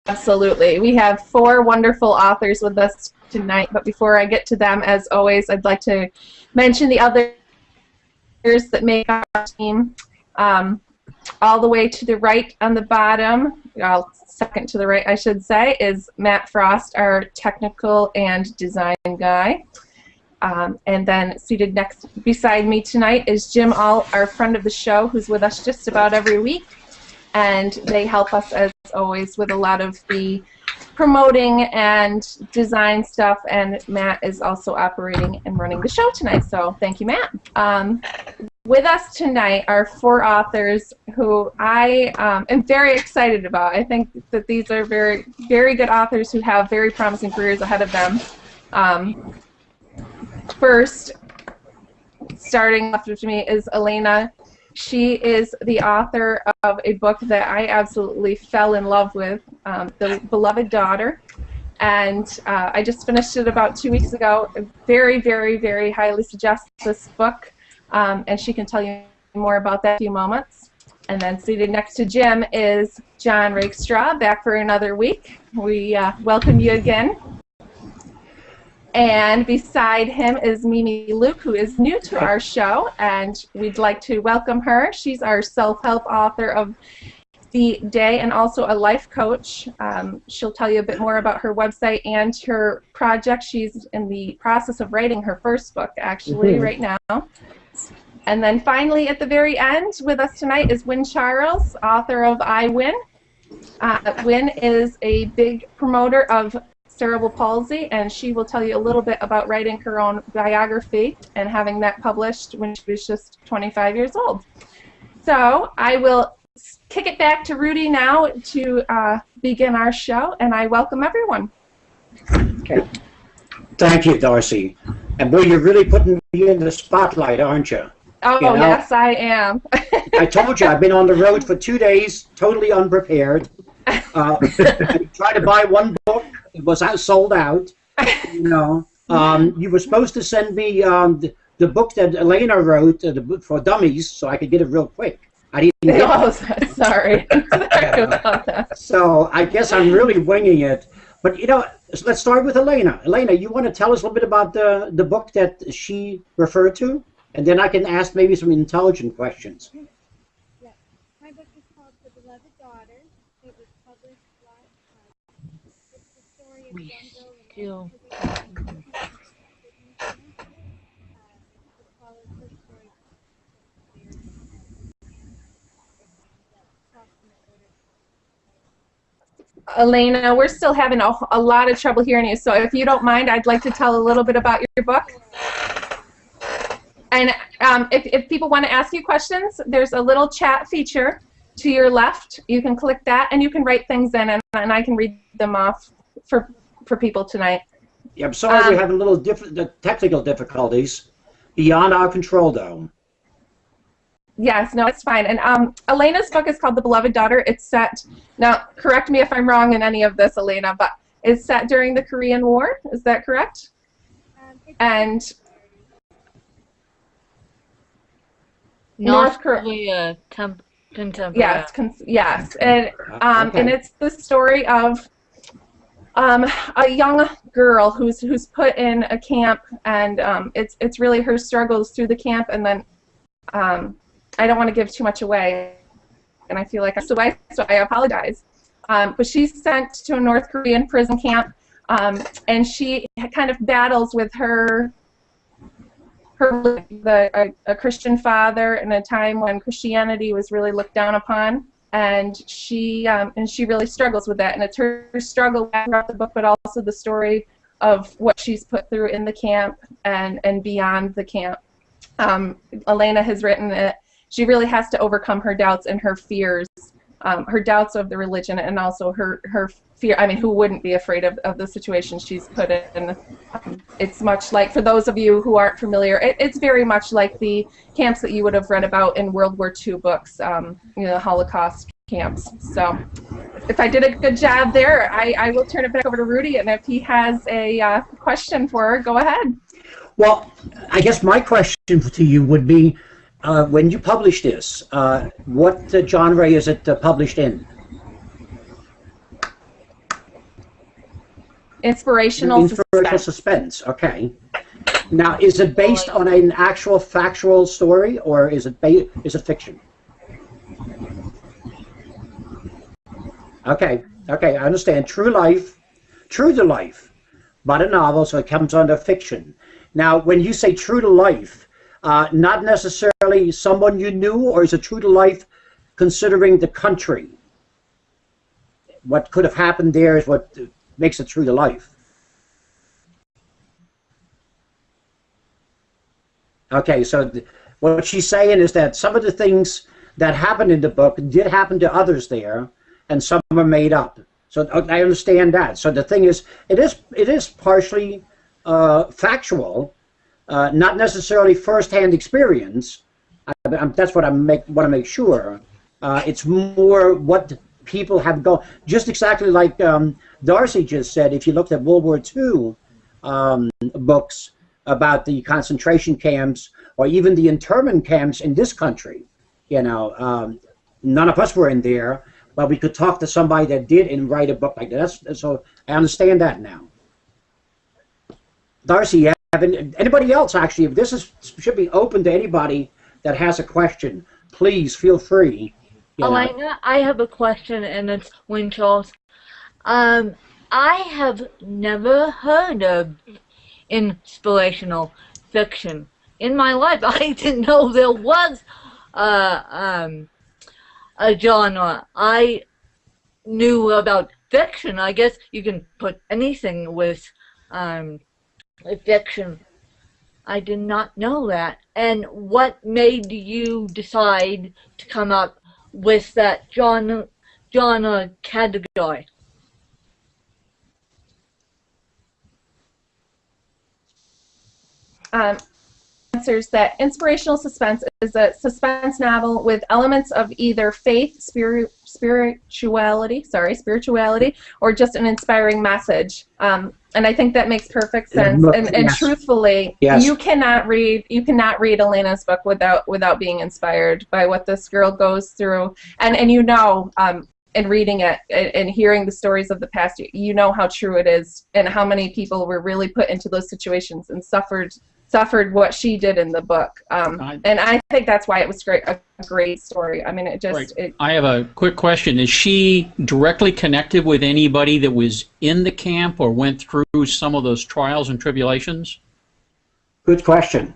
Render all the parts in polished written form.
Absolutely. We have 4 wonderful authors with us tonight, but before I get to them, as always, I'd like to mention the others that make our team. All the way to the right on the bottom, well, second to the right, I should say, is Matt Frost, our technical and design guy. And then seated next beside me tonight is Jim All, our friend of the show, who's with us just about every week. And they help us, as always, with a lot of the promoting and design stuff. And Matt is also operating and running the show tonight. So thank you, Matt. With us tonight are 4 authors who I am very excited about. I think that these are very, very good authors who have very promising careers ahead of them. First, starting left with me is Elena. She is the author of a book that I absolutely fell in love with, The Beloved Daughter. And I just finished it about 2 weeks ago. Very, very, very highly suggest this book. And she can tell you more about that in a few moments. And then seated next to Jim is John Rakestraw, back for another week. We welcome you again. And beside him is Mimi Luke, who is new to our show, and we'd like to welcome her. She's our self-help author of the day and also a life coach. She'll tell you a bit more about her website and her project. She's in the process of writing her first book, actually, right now. And then finally, at the very end with us tonight is Wynn Charles, author of I Win. Wynn is a big promoter of cerebral palsy, and she will tell you a little bit about writing her own biography and having that published when she was just 25 years old. So I will kick it back to Rudy now to begin our show, and I welcome everyone. Okay. Thank you, Darcy. And boy, you're really putting me in the spotlight, aren't you? Oh, you know? Yes, I am. I told you, I've been on the road for 2 days, totally unprepared. I tried to buy one book. It was sold out. You know, you were supposed to send me the book that Elena wrote, the book for dummies, so I could get it real quick. I didn't get it. Sorry. Sorry about that. So I guess I'm really winging it. But, you know, let's start with Elena. Elena, you want to tell us a little bit about the book that she referred to? And then I can ask maybe some intelligent questions. Yes. My book is called The Beloved Daughter. It was published last month. It's the story of young girl Elena, we're still having a lot of trouble hearing you, so if you don't mind, I'd like to tell a little bit about your book. And if people want to ask you questions, there's a little chat feature to your left. You can click that, and you can write things in, and I can read them off for people tonight. Yeah, I'm sorry we're having a little technical difficulties beyond our control, though. Yes, no, it's fine. And Elena's book is called The Beloved Daughter. It's set, now correct me if I'm wrong in any of this, Elena, but it's set during the Korean War. Is that correct? And North Korea contemporary. Yes, yes, and and it's the story of a young girl who's put in a camp, and it's really her struggles through the camp, and then I don't want to give too much away, and I feel like I'm away, so I apologize. But she's sent to a North Korean prison camp, and she kind of battles with a Christian father in a time when Christianity was really looked down upon, and she really struggles with that, and it's her struggle throughout the book, but also the story of what she's put through in the camp and beyond the camp. Elena has written that she really has to overcome her doubts and her fears, her doubts of the religion, and also her fear. I mean, who wouldn't be afraid of the situation she's put in? It's much like, for those of you who aren't familiar, it's very much like the camps that you would have read about in World War II books, you know, Holocaust camps. So if I did a good job there, I will turn it back over to Rudy, and if he has a question for her, go ahead. Well, I guess my question to you would be, when you publish this, what genre is it published in? Inspirational suspense. Okay. Now, is it based on an actual factual story, or is it fiction? Okay. Okay, I understand. True to life, but a novel, so it comes under fiction. Now, when you say true to life, not necessarily someone you knew, or is it true to life considering the country? What could have happened there is what makes it true to life. Okay, so what she's saying is that some of the things that happened in the book did happen to others there, and some are made up. So I understand that. So the thing is, it is partially factual, not necessarily first-hand experience. That's what I want to make sure. It's more what people have gone. Just exactly like Darcy just said. If you looked at World War II books about the concentration camps or even the internment camps in this country, you know, none of us were in there. But we could talk to somebody that did and write a book like that. So I understand that now. Darcy, you have anybody else, actually, if this should be open to anybody that has a question, please feel free. Elena, I have a question, and it's Wayne Charles. I have never heard of inspirational fiction in my life. I didn't know there was a genre. I knew about fiction. I guess you can put anything with fiction. I did not know that. And what made you decide to come up with that genre category? Answers that inspirational suspense is a suspense novel with elements of either faith, spirituality, or just an inspiring message. And I think that makes perfect sense. And yes. Truthfully, yes. you cannot read Elena's book without being inspired by what this girl goes through. And you know, in reading it and hearing the stories of the past, you know how true it is and how many people were really put into those situations and suffered what she did in the book. And I think that's why it was a great story. I mean, it just... Right. I have a quick question. Is she directly connected with anybody that was in the camp or went through some of those trials and tribulations? Good question.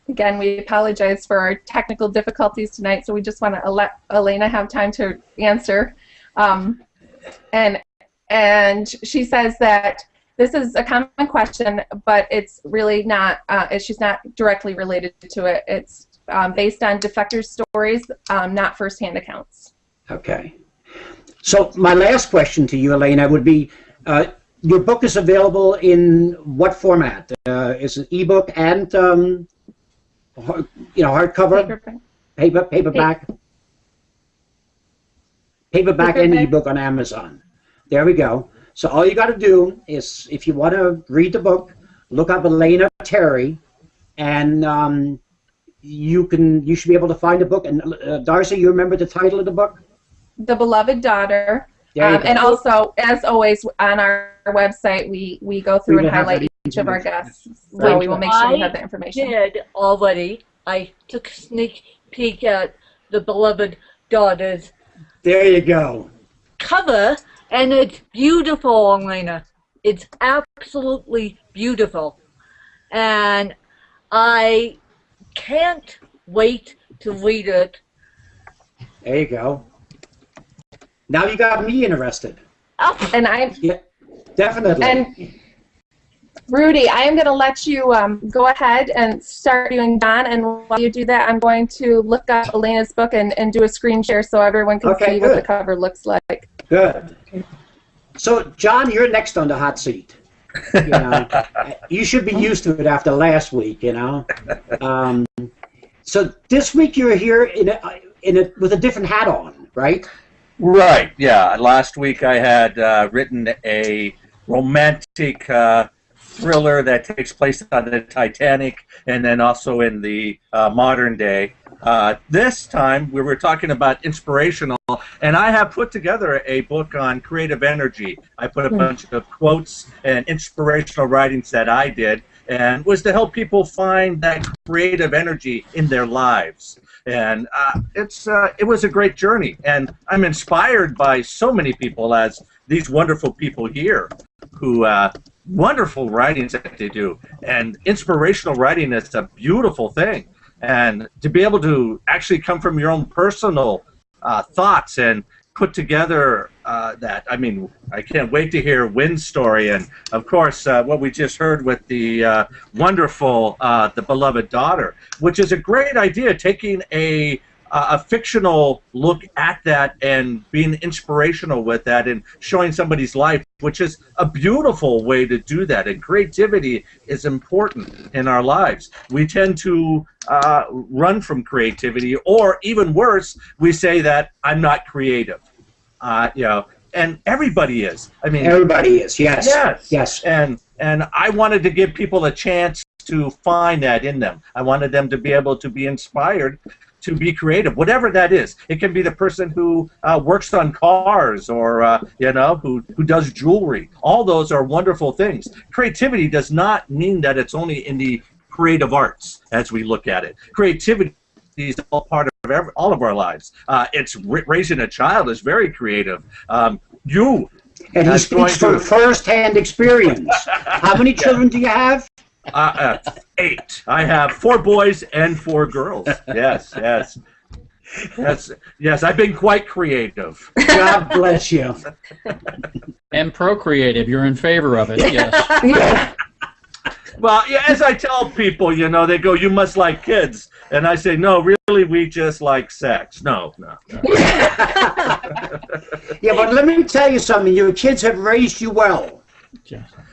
Again, we apologize for our technical difficulties tonight, so we just want to let Elena have time to answer. And she says that this is a common question, but it's really not, she's not directly related to it. It's based on defector stories, not first-hand accounts. Okay. So my last question to you, Elena, would be, your book is available in what format? Is it ebook and, hardcover? Paperback? Paperback and ebook on Amazon. There we go. So all you got to do is, if you want to read the book, look up Elena Terry, and you should be able to find the book. And Darcy, you remember the title of the book? The Beloved Daughter. And also, as always, on our website, we go through and highlight each of our guests. So we will make sure we have the information. I did already. I took a sneak peek at the Beloved Daughter's There you go. cover, and it's beautiful, Elena. It's absolutely beautiful. And I can't wait to read it. There you go. Now you got me interested. Oh, and Yeah, definitely. And Rudy, I am going to let you go ahead and start doing Don, and while you do that, I'm going to look up Elena's book and do a screen share so everyone can see what the cover looks like. Good. So, John, you're next on the hot seat. You know, you should be used to it after last week, you know. So this week you're here with a different hat on, right? Right, yeah. Last week I had written a romantic thriller that takes place on the Titanic and then also in the modern day. This time we were talking about inspirational, and I have put together a book on creative energy. I put a bunch of quotes and inspirational writings that I did, and was to help people find that creative energy in their lives. And it was a great journey, and I'm inspired by so many people, as these wonderful people here who wonderful writings that they do. And inspirational writing is a beautiful thing, and to be able to actually come from your own personal thoughts and put together that. I mean, I can't wait to hear Wynn's story, and of course what we just heard with the wonderful The Beloved Daughter, which is a great idea, taking a fictional look at that and being inspirational with that and showing somebody's life, which is a beautiful way to do that. And creativity is important in our lives. We tend to run from creativity, or even worse, we say that I'm not creative. You know, and everybody is. I mean, everybody is. Yes. Yes. Yes. And I wanted to give people a chance to find that in them. I wanted them to be able to be inspired to be creative, whatever that is. It can be the person who works on cars, or you know, who does jewelry. All those are wonderful things. Creativity does not mean that it's only in the creative arts as we look at it. Creativity is all part of all of our lives. It's raising a child is very creative. And he speaks from first-hand experience. How many children do you have? 8. I have 4 boys and 4 girls. Yes, yes. Yes, I've been quite creative. God bless you. And procreative. You're in favor of it, yes. Yeah. Well, yeah, as I tell people, you know, they go, "You must like kids," and I say, "No, really, we just like sex." No. Yeah, but let me tell you something. Your kids have raised you well.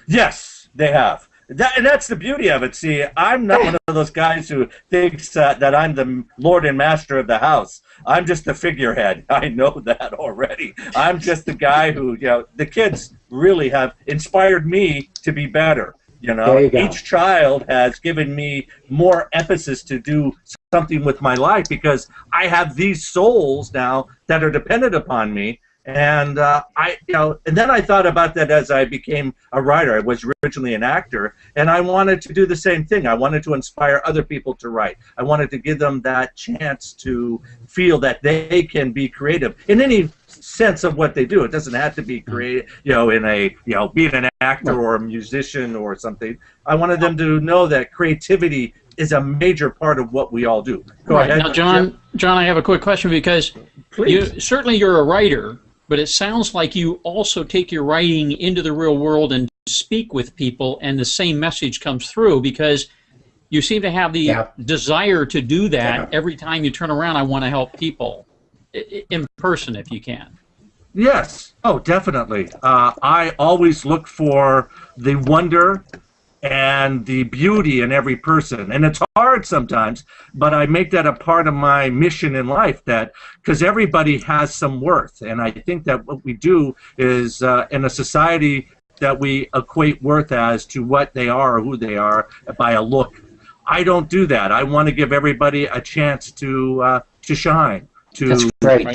Yes, they have. And that's the beauty of it. See, I'm not one of those guys who thinks that I'm the lord and master of the house. I'm just the figurehead. I know that already. I'm just the guy who, you know, the kids really have inspired me to be better. You know, each child has given me more emphasis to do something with my life, because I have these souls now that are dependent upon me. And and then I thought about that as I became a writer. I was originally an actor, and I wanted to do the same thing. I wanted to inspire other people to write. I wanted to give them that chance to feel that they can be creative in any sense of what they do. It doesn't have to be creative, you know, in a, you know, being an actor or a musician or something. I wanted them to know that creativity is a major part of what we all do. Go ahead. Now, John, I have a quick question, because you're a writer, but it sounds like you also take your writing into the real world and speak with people, and the same message comes through, because you seem to have the desire to do that every time you turn around. I want to help people in person if you can. Yes. Oh, definitely. I always look for the wonder and the beauty in every person, and it's hard sometimes, but I make that a part of my mission in life, that because everybody has some worth, and I think that what we do is in a society that we equate worth as to what they are or who they are by a look. I don't do that. I want to give everybody a chance to shine, to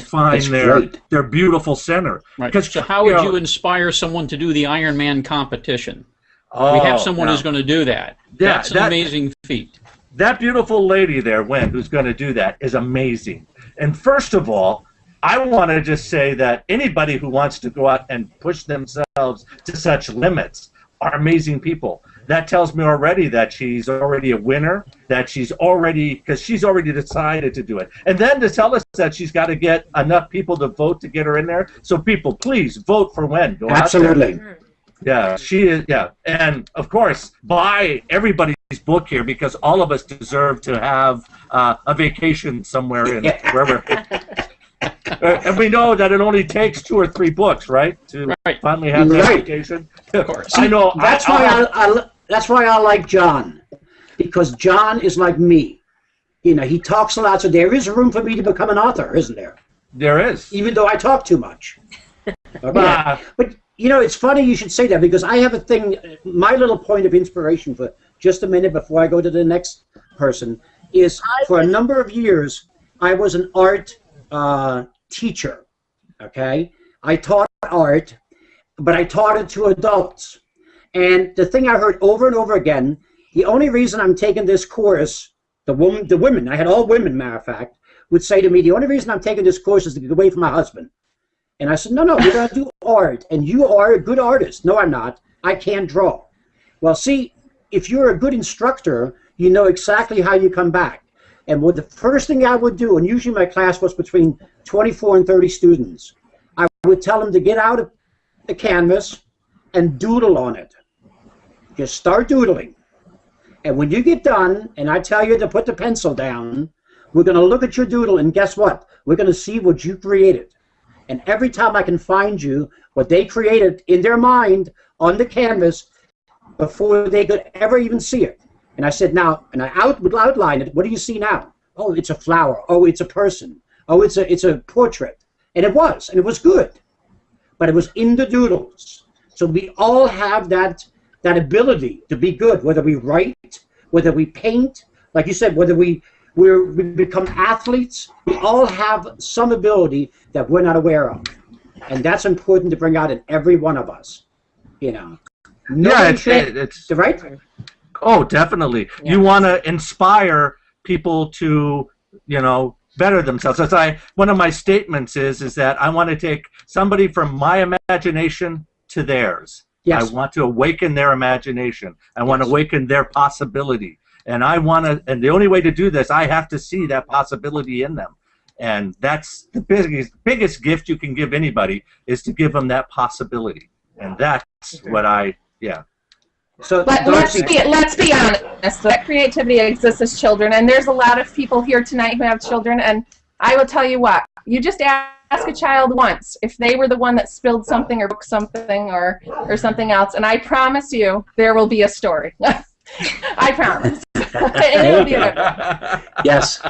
find their beautiful center. Right. So how would you inspire someone to do the Ironman competition? We have someone who's going to do that. That's an amazing feat. That beautiful lady there, Wynn, who's going to do that, is amazing. And first of all, I want to just say that anybody who wants to go out and push themselves to such limits are amazing people. That tells me already that she's already a winner, that she's already decided to do it. And then to tell us that she's got to get enough people to vote to get her in there. So people, please vote for Wynn. Go Absolutely. Out there. Yeah, she is. Yeah, and of course, buy everybody's book here, because all of us deserve to have a vacation somewhere in wherever. And we know that it only takes 2 or 3 books, right, to finally have that vacation. Of course. See, I know. That's why I like John, because John is like me. You know, he talks a lot, so there is room for me to become an author, isn't there? There is. Even though I talk too much. Okay. But You know, it's funny you should say that because I have a thing, my little point of inspiration for just a minute before I go to the next person is for a number of years, I was an art teacher, okay? I taught art, but I taught it to adults. And the thing I heard over and over again, the only reason I'm taking this course, the women, I had all women, matter of fact, would say to me, the only reason I'm taking this course is to get away from my husband. And I said, no, we're going to do art, and you are a good artist. No, I'm not. I can't draw. Well, see, if you're a good instructor, you know exactly how you come back. And what the first thing I would do, and usually my class was between 24 and 30 students, I would tell them to get out of the canvas and doodle on it. Just start doodling. And when you get done, and I tell you to put the pencil down, we're going to look at your doodle, and guess what? We're going to see what you created. And every time I can find you what they created in their mind on the canvas before they could ever even see it. And I said, now, and I would outline it. What do you see now? Oh, it's a flower. Oh, it's a person. Oh, it's a portrait. And it was good. But it was in the doodles. So we all have that ability to be good, whether we write, whether we paint, like you said, whether we become athletes. We all have some ability that we're not aware of. And that's important to bring out in every one of us. You know. Yeah, it's right? Oh, definitely. Yeah. You want to inspire people to, you know, better themselves. That's one of my statements is that I want to take somebody from my imagination to theirs. Yes. I want to awaken their imagination. I want to awaken their possibility. And I want to, and the only way to do this, I have to see that possibility in them. And that's the biggest gift you can give anybody is to give them that possibility. And that's what yeah. So let's be honest. That creativity exists as children, and there's a lot of people here tonight who have children. And I will tell you what: you just ask a child once if they were the one that spilled something or broke something or something else, and I promise you there will be a story. I promise. It'll be a good one. Yes.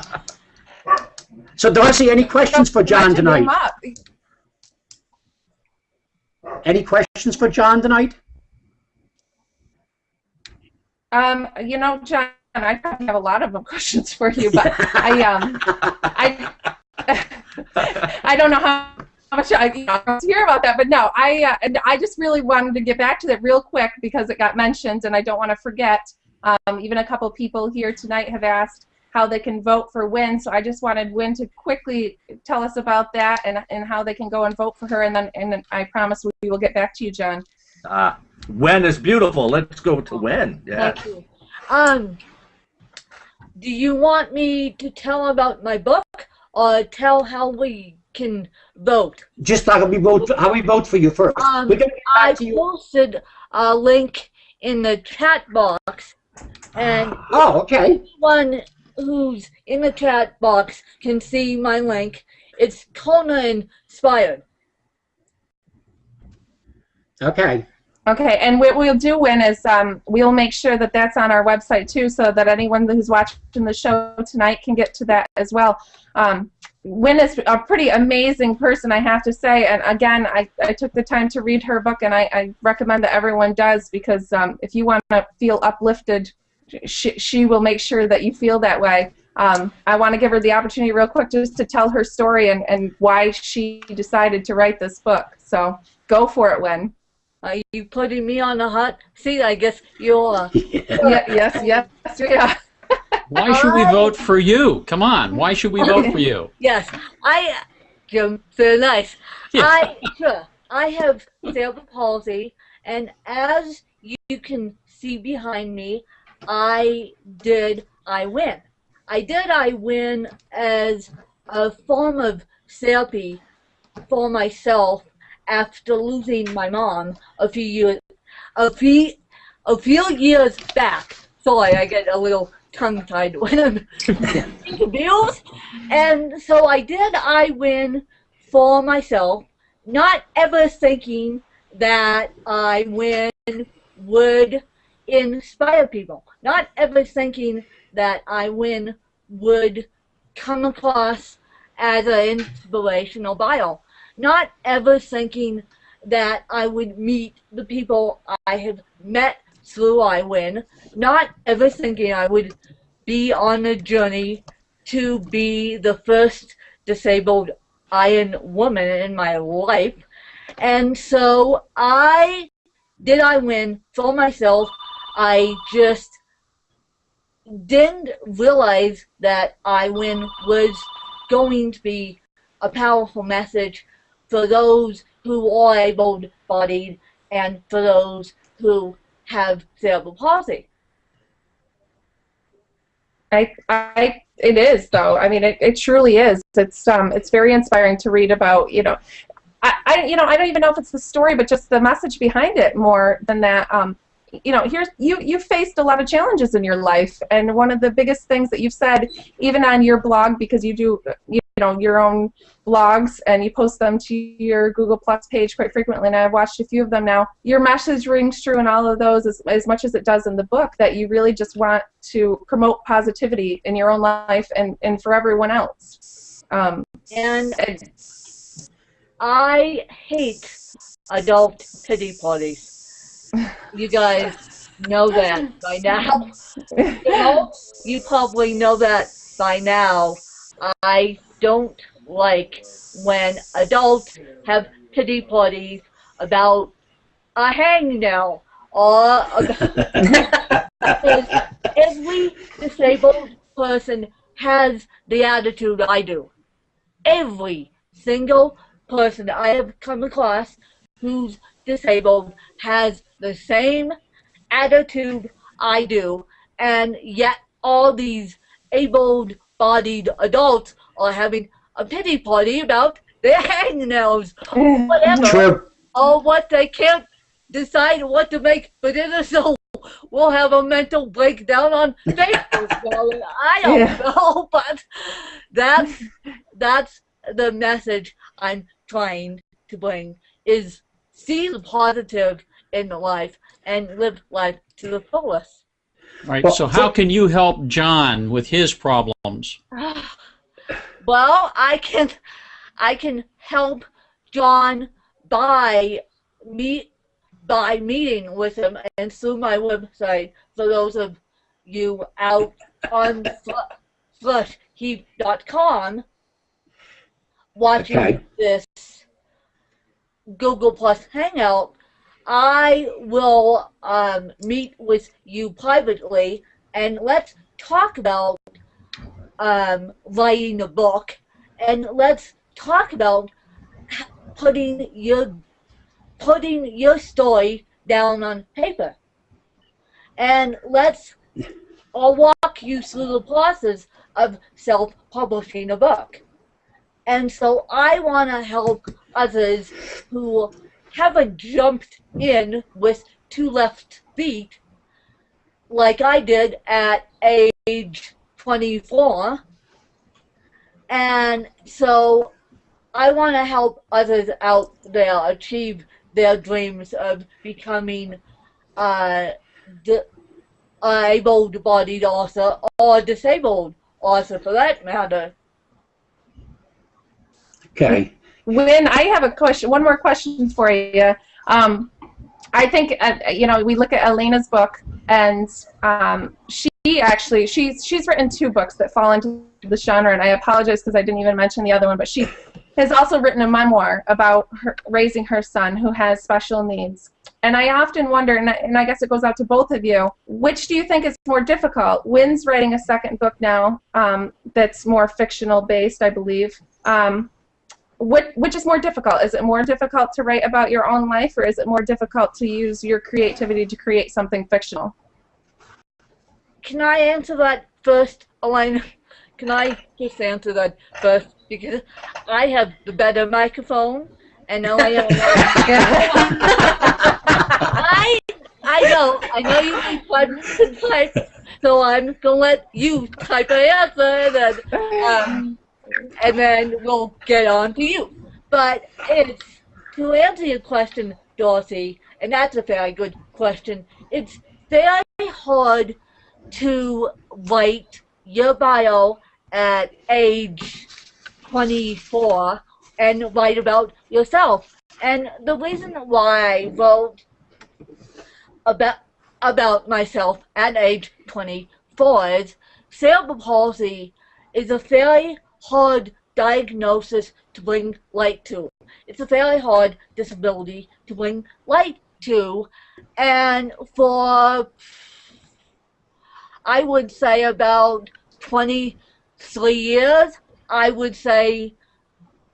So Darcy, any questions for John tonight? Any questions for John tonight? You know, John, I probably have a lot of questions for you, but I don't know how much I hear about that, but no, I just really wanted to get back to that real quick because it got mentioned, and I don't want to forget. Even a couple people here tonight have asked how they can vote for Wynn, so I just wanted Wynn to quickly tell us about that and how they can go and vote for her, and then I promise we will get back to you, John. Wynn is beautiful. Let's go to Wynn. Yeah. Thank you. Do you want me to tell about my book or tell how we can vote? Just how we vote for you first. We're gonna get back to you. Posted a link in the chat box, and okay. Anyone who's in the chat box can see my link. It's Kona inspired. Okay. Okay, and what we'll do, Wynn, is we'll make sure that that's on our website too, so that anyone who's watching the show tonight can get to that as well. Wynn is a pretty amazing person, I have to say, and again, I took the time to read her book, and I recommend that everyone does, because if you want to feel uplifted, she will make sure that you feel that way. I want to give her the opportunity real quick just to tell her story and why she decided to write this book. So go for it, Wynn. Are you putting me on the hot seat? I guess you're... Yes, yeah. Why should we vote for you? Come on, why should we vote for you? Yes, you're very nice. Yeah. I have cerebral palsy, and as you can see behind me, I win. I win as a form of therapy for myself after losing my mom a few years back. Sorry, I get a little tongue-tied when I'm confused. And so I win for myself, not ever thinking that I win would inspire people, not ever thinking that I win would come across as an inspirational bio, not ever thinking that I would meet the people I have met through iWin, not ever thinking I would be on a journey to be the first disabled iron woman in my life. And so I win for myself. I just didn't realize that iWin was going to be a powerful message for those who are able-bodied and for those who have cerebral palsy. It is, though. I mean, it truly is. It's very inspiring to read about, I don't even know if it's the story, but just the message behind it more than that. You've faced a lot of challenges in your life, and one of the biggest things that you've said, even on your blog, because you do, your own blogs and you post them to your Google Plus page quite frequently, and I've watched a few of them now. Your message rings true in all of those as much as it does in the book, that you really just want to promote positivity in your own life and for everyone else. And I hate adult pity parties. You guys know that by now. You probably know that by now. I don't like when adults have pity parties about a hangnail or about every disabled person has the attitude I do. Every single person I have come across who's disabled has the same attitude I do, and yet all these able-bodied adults are having a pity party about their hangnails, whatever, True. or what they can't decide what to make for dinner, so we'll have a mental breakdown on Facebook. I don't know, but that's the message I'm trying to bring, is see the positive in life and live life to the fullest. Right. So how can you help John with his problems? Well, I can help John by meeting with him and through my website, for those of you out on SlushHeap.com watching this Google Plus Hangout. I will meet with you privately, and let's talk about writing a book, and let's talk about putting your story down on paper, and I'll walk you through the process of self-publishing a book. And so I want to help others who haven't jumped in with 2 left feet like I did at age 24. And so I want to help others out there achieve their dreams of becoming able-bodied author, or disabled author for that matter. Okay. Wynn, I have a question. One more question for you. I think we look at Elena's book, and she's written 2 books that fall into the genre, and I apologize because I didn't even mention the other one, but she has also written a memoir about raising her son who has special needs. And I often wonder, and I guess it goes out to both of you, which do you think is more difficult? Wynn's writing a 2nd book now that's more fictional based, I believe. Which is more difficult? Is it more difficult to write about your own life, or is it more difficult to use your creativity to create something fictional? Can I answer that first, Elena? Can I just answer that first? Because I have the better microphone, and Elena... I know you need 5 minutes to type, so I'm going to let you type an answer, and then we'll get on to you. But to answer your question, Dorothy, and that's a very good question, it's very hard to write your bio at age 24 and write about yourself. And the reason why I wrote about myself at age 24 is cerebral palsy is a very hard diagnosis to bring light to. It's a very hard disability to bring light to, and for, I would say, about 23 years, I would say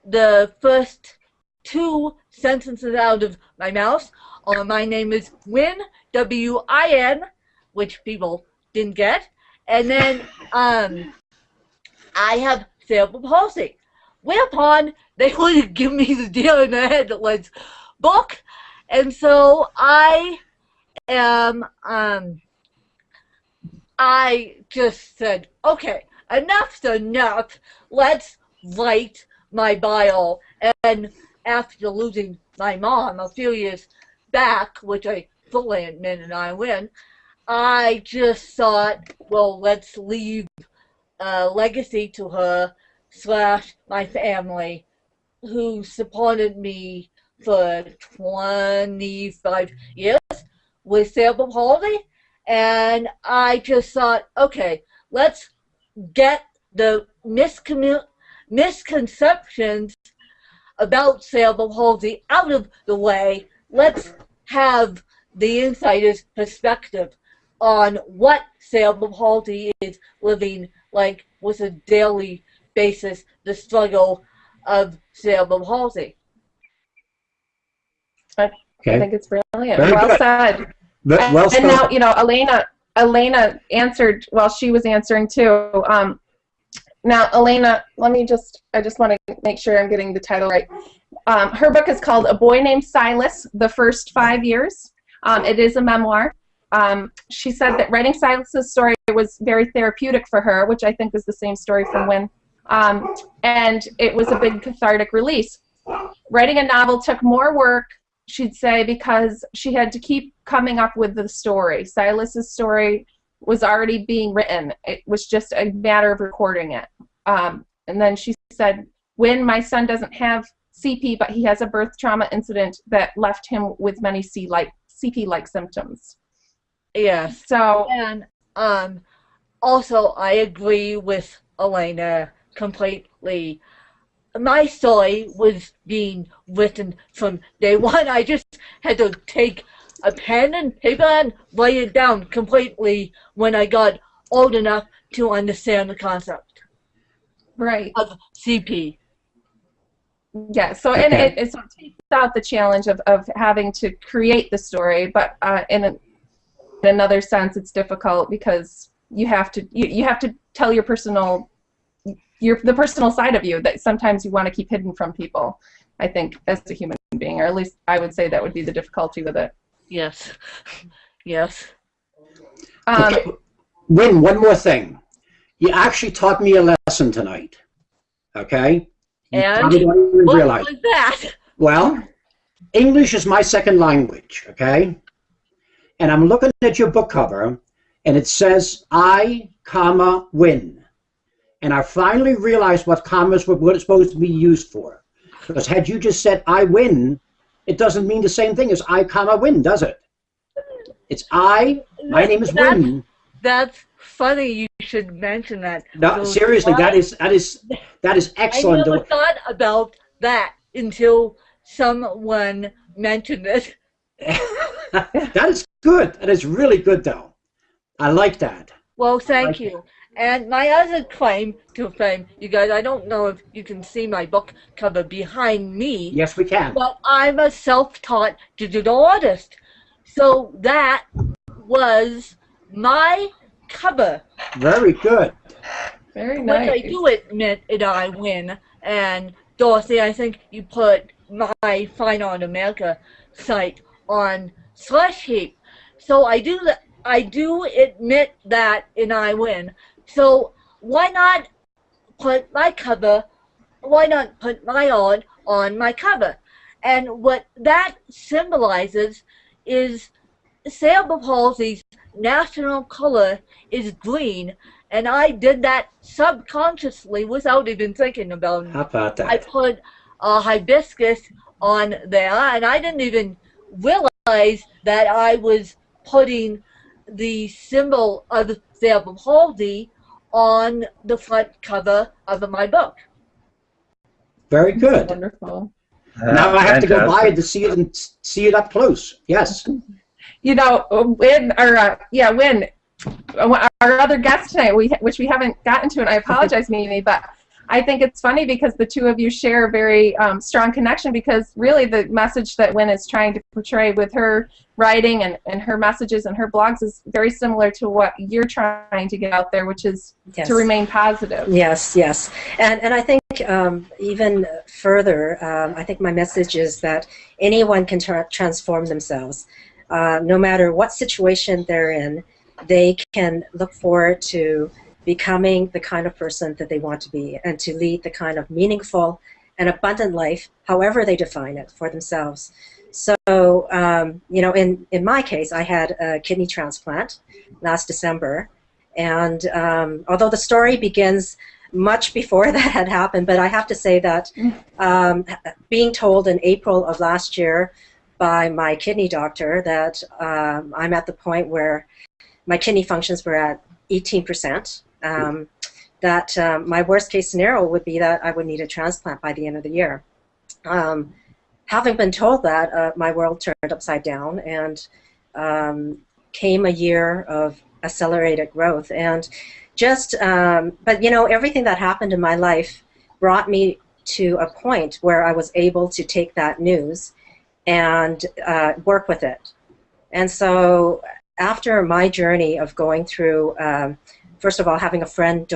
the first 2 sentences out of my mouth are my name is Win, W-I-N, which people didn't get, and then I have cerebral palsy. Whereupon they would give me the deer in the headlights book, and so I am I just said, okay, enough's enough. Let's write my bio. And after losing my mom a few years back, which I fully admit and I win, I just thought, well, let's leave a legacy to her / my family, who supported me for 25 years with cerebral palsy. And I just thought, okay, let's get the misconceptions about cerebral palsy out of the way. Let's have the insider's perspective on what cerebral palsy is living like with a daily basis, the struggle of cerebral palsy. I think it's brilliant. Very well good. said. Well and now, you know, Elena answered while she was answering too. Now, Elena, I just want to make sure I'm getting the title right. Her book is called A Boy Named Silas, The First 5 Years. It is a memoir. She said that writing Silas's story was very therapeutic for her, which I think is the same story from Win. And it was a big cathartic release. Writing a novel took more work, she'd say, because she had to keep coming up with the story. Silas's story was already being written. It was just a matter of recording it. And then she said, when my son doesn't have CP, but he has a birth trauma incident that left him with many CP-like symptoms. Yeah. So, and also I agree with Elena completely. My story was being written from day one. I just had to take a pen and paper and write it down completely when I got old enough to understand the concept right. of CP. Yeah, so and it sort of takes out the challenge of having to create the story, but in another sense, it's difficult because you have to tell your personal side of you that sometimes you want to keep hidden from people. I think as a human being, or at least I would say that would be the difficulty with it. Yes, yes. Okay. Win, one more thing. You actually taught me a lesson tonight. Okay. You And probably don't even what realize. was that? Well, English is my second language, okay? And I'm looking at your book cover, and it says I, comma, win. And I finally realized what commas were supposed to be used for. Because had you just said I win, it doesn't mean the same thing as I, comma, win, does it? It's my name is Win. That's funny. You should mention that. No, seriously, that is excellent. I never thought about that until someone mentioned it. That is good. That is really good, though. I like that. Well, thank you. And my other claim to fame, you guys, I don't know if you can see my book cover behind me. Yes, we can. But I'm a self-taught digital artist. So that was my cover. Very good. Very nice. Which I do admit it I win. And Dorothy, I think you put my Fine Art America site on SlushHeap. So I do admit that and I win. So why not put my cover, why not put my art on my cover? And what that symbolizes is cerebral palsy's national color is green, and I did that subconsciously without even thinking about it. How about that? I put hibiscus on there, and I didn't even realize that I was putting the symbol of cerebral palsy on the front cover of my book. Very good. Wonderful. Now I have to go by to see it and see it up close. Yes. You know, when our other guest tonight, which we haven't gotten to, and I apologize, Mimi, but I think it's funny because the two of you share a very strong connection, because really the message that Wynn is trying to portray with her writing and her messages and her blogs is very similar to what you're trying to get out there, which is to remain positive. Yes, yes. And I think even further, I think my message is that anyone can transform themselves. No matter what situation they're in, they can look forward to becoming the kind of person that they want to be and to lead the kind of meaningful and abundant life, however they define it for themselves. So, you know, in my case, I had a kidney transplant last December, and although the story begins much before that had happened, but I have to say that being told in April of last year by my kidney doctor that I'm at the point where my kidney functions were at 18%, that my worst case scenario would be that I would need a transplant by the end of the year. Having been told that, my world turned upside down, and came a year of accelerated growth. And just, but you know, everything that happened in my life brought me to a point where I was able to take that news and work with it. And so after my journey of going through, first of all, having a friend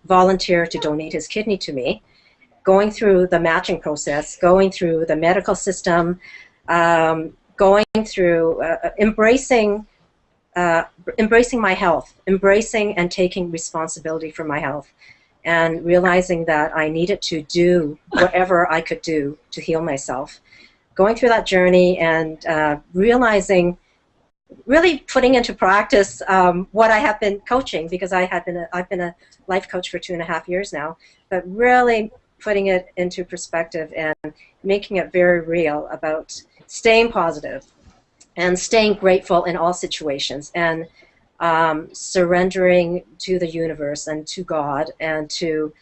volunteer to donate his kidney to me, going through the matching process, going through the medical system, going through embracing my health, embracing and taking responsibility for my health, and realizing that I needed to do whatever I could do to heal myself. Going through that journey and realizing, really putting into practice what I have been coaching, because I've been a life coach for 2.5 years now, but really putting it into perspective and making it very real about staying positive and staying grateful in all situations, and surrendering to the universe and to God, and to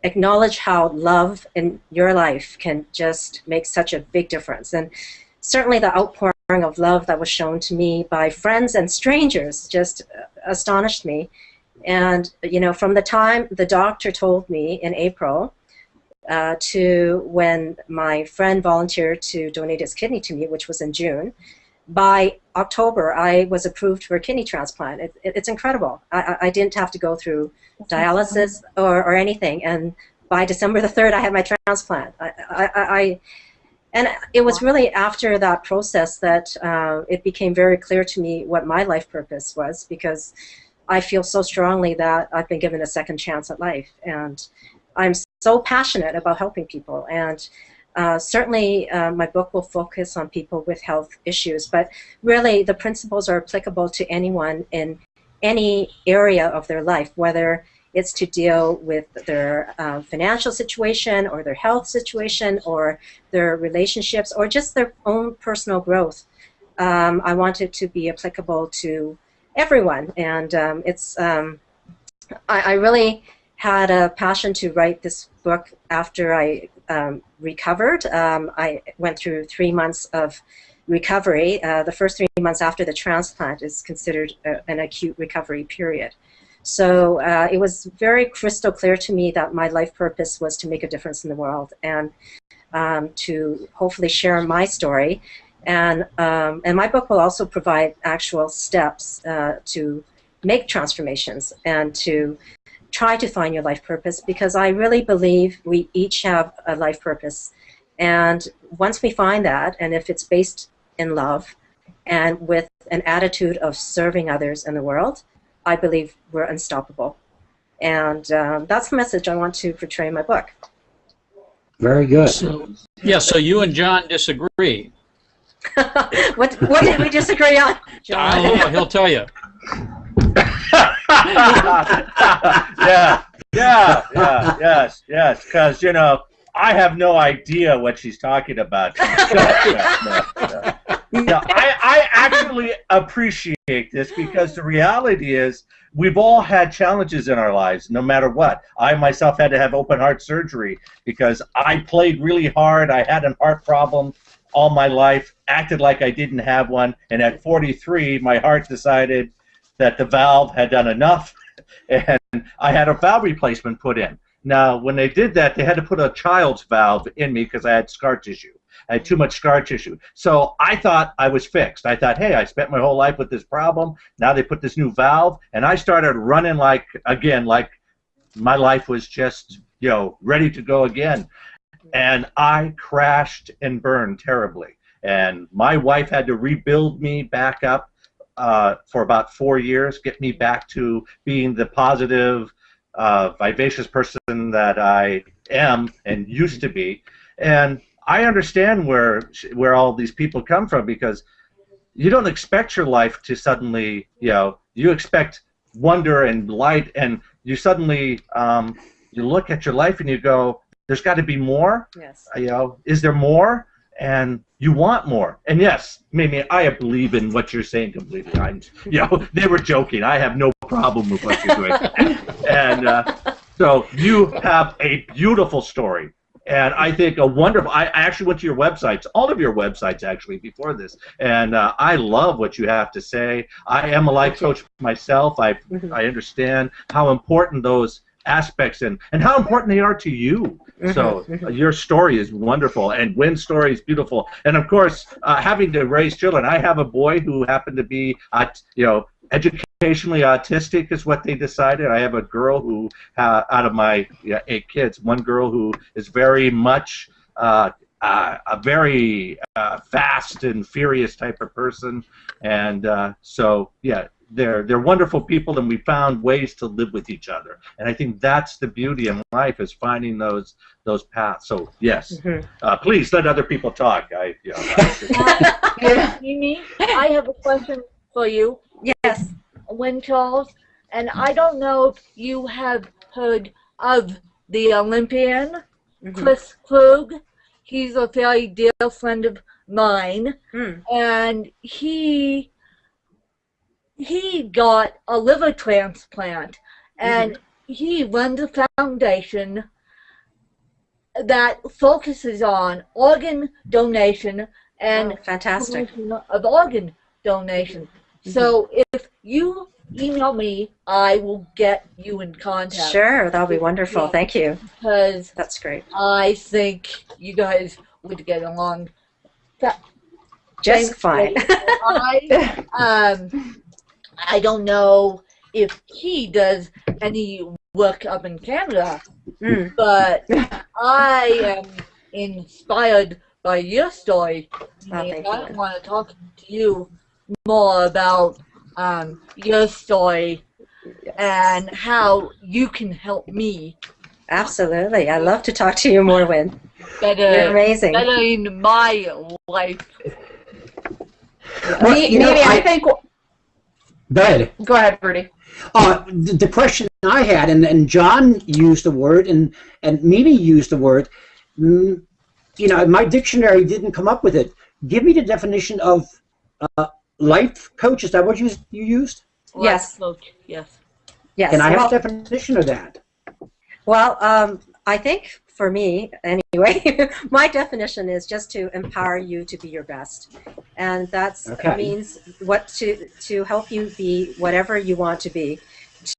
acknowledge how love in your life can just make such a big difference. And certainly the outpouring of love that was shown to me by friends and strangers just astonished me. And you know, from the time the doctor told me in April to when my friend volunteered to donate his kidney to me, which was in June, by October I was approved for a kidney transplant. It's incredible. I didn't have to go through dialysis or anything, and by December the 3rd I had my transplant. And it was really after that process that it became very clear to me what my life purpose was, because I feel so strongly that I've been given a second chance at life, and I'm so passionate about helping people. And certainly my book will focus on people with health issues, but really the principles are applicable to anyone in any area of their life, whether it's to deal with their financial situation or their health situation or their relationships or just their own personal growth. I want it to be applicable to everyone, and I really had a passion to write this book after I recovered. I went through 3 months of recovery. The first 3 months after the transplant is considered an acute recovery period. So it was very crystal clear to me that my life purpose was to make a difference in the world, and to hopefully share my story. And my book will also provide actual steps to make transformations and to try to find your life purpose, because I really believe we each have a life purpose. And once we find that, and if it's based in love and with an attitude of serving others in the world, I believe we're unstoppable. And that's the message I want to portray in my book. Very good. So, yeah, so you and John disagree. What did we disagree on, John? I don't know, he'll tell you. Yes, because, you know, I have no idea what she's talking about. No, I actually appreciate this because the reality is we've all had challenges in our lives, no matter what. I myself had to have open heart surgery because I played really hard. I had a heart problem all my life, acted like I didn't have one, and at 43, my heart decided that the valve had done enough, and I had a valve replacement put in. Now, when they did that, they had to put a child's valve in me because I had scar tissue. I had too much scar tissue. So I thought I was fixed. I thought, hey, I spent my whole life with this problem. Now they put this new valve, and I started running like my life was just, ready to go again. And I crashed and burned terribly. And my wife had to rebuild me back up for about 4 years, get me back to being the positive, vivacious person that I am and used to be. And I understand where all these people come from, because you don't expect your life to suddenly, you expect wonder and light, and you suddenly you look at your life and you go, there's got to be more. Yes. Is there more? And you want more. And yes, maybe I believe in what you're saying completely. They were joking. I have no problem with what you're doing. And so you have a beautiful story. And I think a wonderful. I actually went to your websites, all of your websites actually before this, and I love what you have to say. I am a life coach myself. I understand how important those aspects and how important they are to you. So your story is wonderful, and Wynn's story is beautiful. And of course, having to raise children, I have a boy who happened to be, educationally autistic is what they decided. I have a girl who, out of my 8 kids, one girl who is very much a very fast and furious type of person, and so yeah. They're wonderful people, and we found ways to live with each other. And I think that's the beauty in life, is finding those paths. So yes, please let other people talk. Mimi, I have a question for you. Yes. When Charles, and I don't know if you have heard of the Olympian, Chris Krug. He's a very dear friend of mine, and he got a liver transplant, and he runs a foundation that focuses on organ donation and fantastic. promotion of organ donation. So if you email me, I will get you in contact. Sure, that'll be wonderful. Yeah. Thank you. Because that's great. I think you guys would get along just fine. I don't know if he does any work up in Canada, but I am inspired by your story. And I want to talk to you more about your story and how you can help me. Absolutely. I'd love to talk to you more, Wynn. You're amazing. Better in my life. Well, I think... Go ahead. Go ahead, Rudy. The question I had, and John used the word, and Mimi used the word, my dictionary didn't come up with it. Give me the definition of life coach. Is that what you used? Yes. Yes. Yes. Can I have a definition of that? Well, I think for me, anyway, my definition is just to empower you to be your best, and that means to help you be whatever you want to be,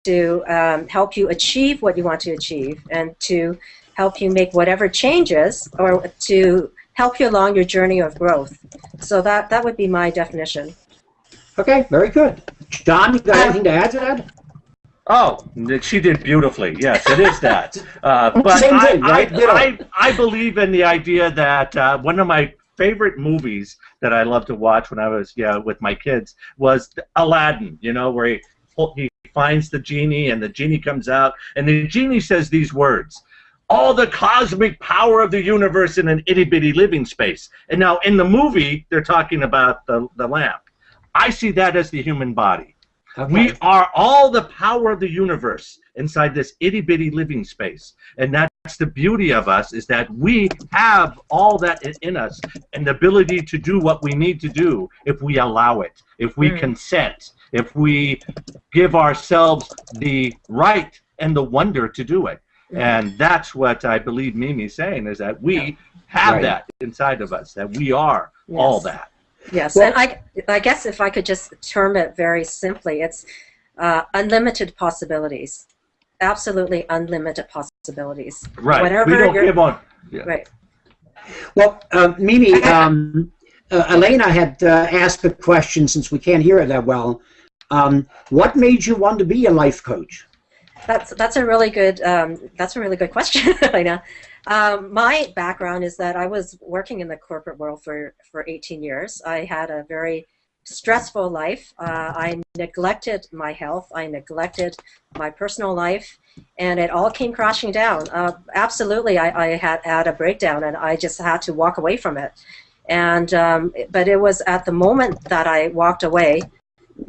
to help you achieve what you want to achieve, and to help you make whatever changes, or to help you along your journey of growth. So that would be my definition. Okay, very good. John, you got anything to add to that? Oh, she did beautifully. Yes, it is that. But Same thing, right? I believe in the idea that one of my favorite movies that I loved to watch when I was with my kids was Aladdin. Where he finds the genie, and the genie comes out, and the genie says these words: "All the cosmic power of the universe in an itty-bitty living space." And now in the movie, they're talking about the lamp. I see that as the human body. Okay. We are all the power of the universe inside this itty-bitty living space. And that's the beauty of us, is that we have all that in us and the ability to do what we need to do if we allow it, if we consent, if we give ourselves the right and the wonder to do it. And that's what I believe Mimi's saying, is that we have that inside of us, that we are all that. Yes, and I guess if I could just term it very simply, it's unlimited possibilities. Absolutely unlimited possibilities. Right. Whatever we don't give on. Yeah. Right. Well, Mimi, Elena had asked a question, since we can't hear it that well. What made you want to be a life coach? That's a really good question, Elena. My background is that I was working in the corporate world for 18 years. I had a very stressful life. I neglected my health. I neglected my personal life, and it all came crashing down. Absolutely, I had a breakdown, and I just had to walk away from it. And but it was at the moment that I walked away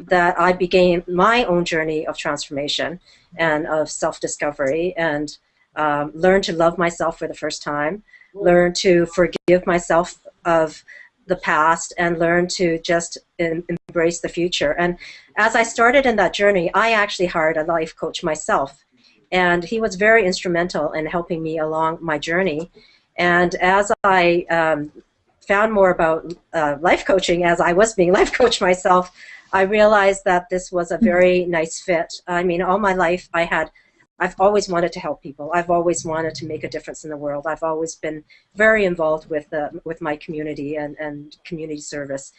that I began my own journey of transformation and of self-discovery, and learned to love myself for the first time, learn to forgive myself of the past, and learn to just embrace the future. And as I started in that journey, I actually hired a life coach myself, and he was very instrumental in helping me along my journey. And as I found more about life coaching, as I was being life coached myself, I realized that this was a very nice fit. I mean, all my life I've always wanted to help people. I've always wanted to make a difference in the world. I've always been very involved with my community and community service.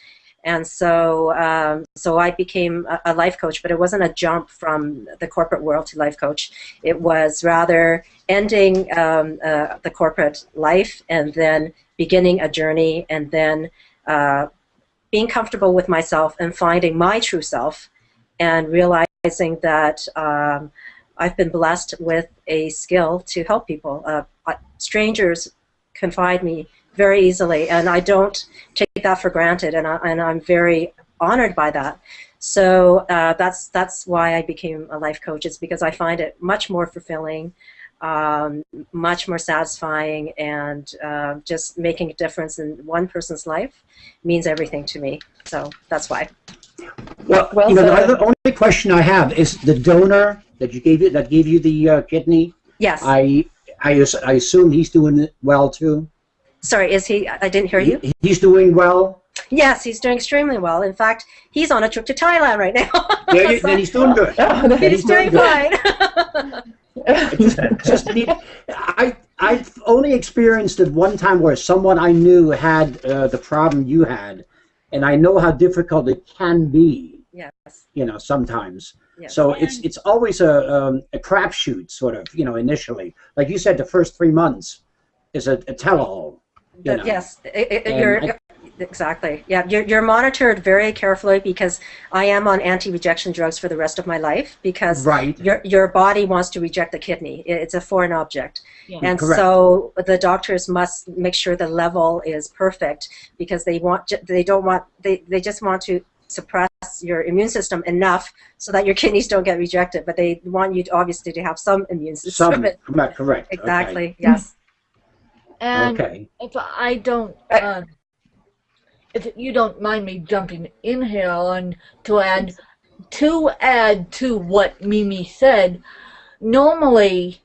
And so so I became a life coach, but it wasn't a jump from the corporate world to life coach. It was rather ending the corporate life and then beginning a journey, and then being comfortable with myself and finding my true self, and realizing that I've been blessed with a skill to help people. Strangers confide me very easily, and I don't take that for granted, and I'm very honored by that. So that's why I became a life coach, is because I find it much more fulfilling, much more satisfying, and just making a difference in one person's life means everything to me. So that's why. Well, the only question I have is the donor that gave you the kidney. Yes. I assume he's doing well too. Sorry, is he? I didn't hear you. He's doing well. Yes, he's doing extremely well. In fact, he's on a trip to Thailand right now. Yeah, then he's doing good. He's doing fine. I've only experienced it one time where someone I knew had the problem you had, and I know how difficult it can be. Yes. You know, sometimes. Yes. So it's always a crapshoot, sort of. You know, initially, like you said, the first 3 months is a tell-all. Yes, exactly. Yeah, you're monitored very carefully, because I am on anti-rejection drugs for the rest of my life, because your body wants to reject the kidney. It's a foreign object, and so the doctors must make sure the level is perfect, because they just want to suppress your immune system enough so that your kidneys don't get rejected, but they want you obviously to have some immune system. Correct. Exactly. Okay. Yes. And if I don't, if you don't mind me jumping in here on to add to what Mimi said, normally